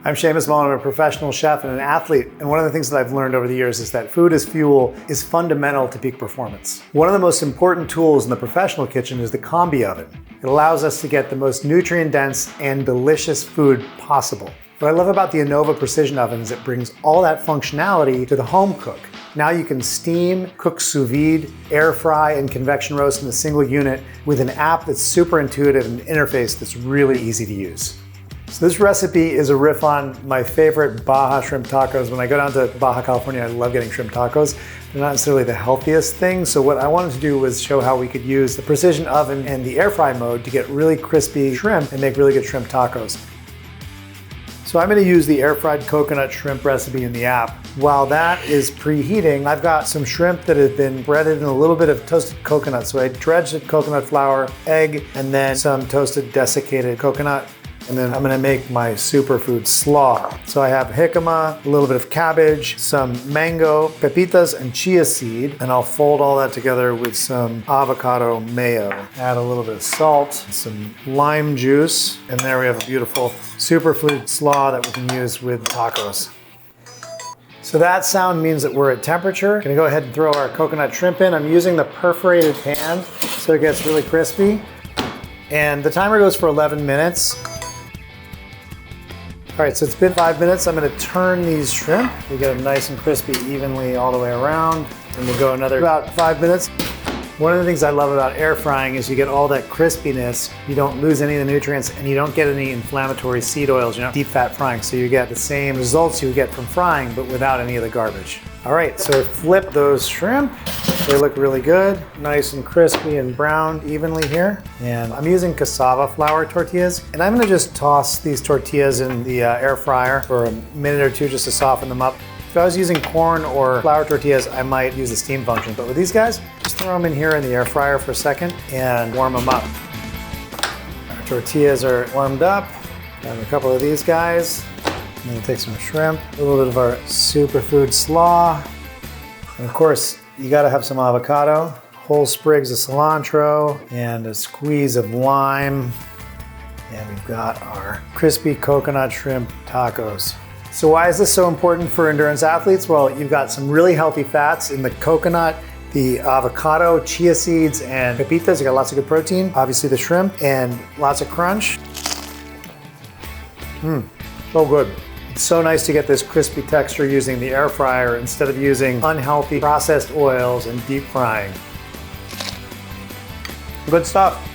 I'm Seamus Mullen, I'm a professional chef and an athlete, and one of the things that I've learned over the years is that food as fuel is fundamental to peak performance. One of the most important tools in the professional kitchen is the combi oven. It allows us to get the most nutrient-dense and delicious food possible. What I love about the Anova Precision Oven is it brings all that functionality to the home cook. Now you can steam, cook sous vide, air fry, and convection roast in a single unit with an app that's super intuitive and an interface that's really easy to use. So this recipe is a riff on my favorite Baja shrimp tacos. When I go down to Baja, California, I love getting shrimp tacos. They're not necessarily the healthiest thing, so what I wanted to do was show how we could use the precision oven and the air fry mode to get really crispy shrimp and make really good shrimp tacos. So I'm going to use the air fried coconut shrimp recipe in the app. While that is preheating, I've got some shrimp that have been breaded in a little bit of toasted coconut. So I dredged the coconut flour, egg, and then some toasted desiccated coconut. And then I'm gonna make my superfood slaw. So I have jicama, a little bit of cabbage, some mango, pepitas, and chia seed. And I'll fold all that together with some avocado mayo. Add a little bit of salt, some lime juice, and there we have a beautiful superfood slaw that we can use with tacos. So that sound means that we're at temperature. Gonna go ahead and throw our coconut shrimp in. I'm using the perforated pan so it gets really crispy. And the timer goes for 11 minutes. All right, so it's been 5 minutes. I'm gonna turn these shrimp. We get them nice and crispy evenly all the way around. And we'll go another about 5 minutes. One of the things I love about air frying is you get all that crispiness. You don't lose any of the nutrients and you don't get any inflammatory seed oils. You're not deep fat frying. So you get the same results you get from frying, but without any of the garbage. All right, so flip those shrimp. They look really good, nice and crispy and browned evenly here. And I'm using cassava flour tortillas. And I'm gonna just toss these tortillas in the air fryer for a minute or two just to soften them up. If I was using corn or flour tortillas, I might use the steam function. But with these guys, just throw them in here in the air fryer for a second and warm them up. Our tortillas are warmed up. Have a couple of these guys. I'm gonna take some shrimp, a little bit of our superfood slaw. And of course, you gotta have some avocado, whole sprigs of cilantro, and a squeeze of lime. And we've got our crispy coconut shrimp tacos. So why is this so important for endurance athletes? Well, you've got some really healthy fats in the coconut, the avocado, chia seeds, and pepitas. You got lots of good protein. Obviously the shrimp, and lots of crunch. So good. It's so nice to get this crispy texture using the air fryer instead of using unhealthy processed oils and deep frying. Good stuff.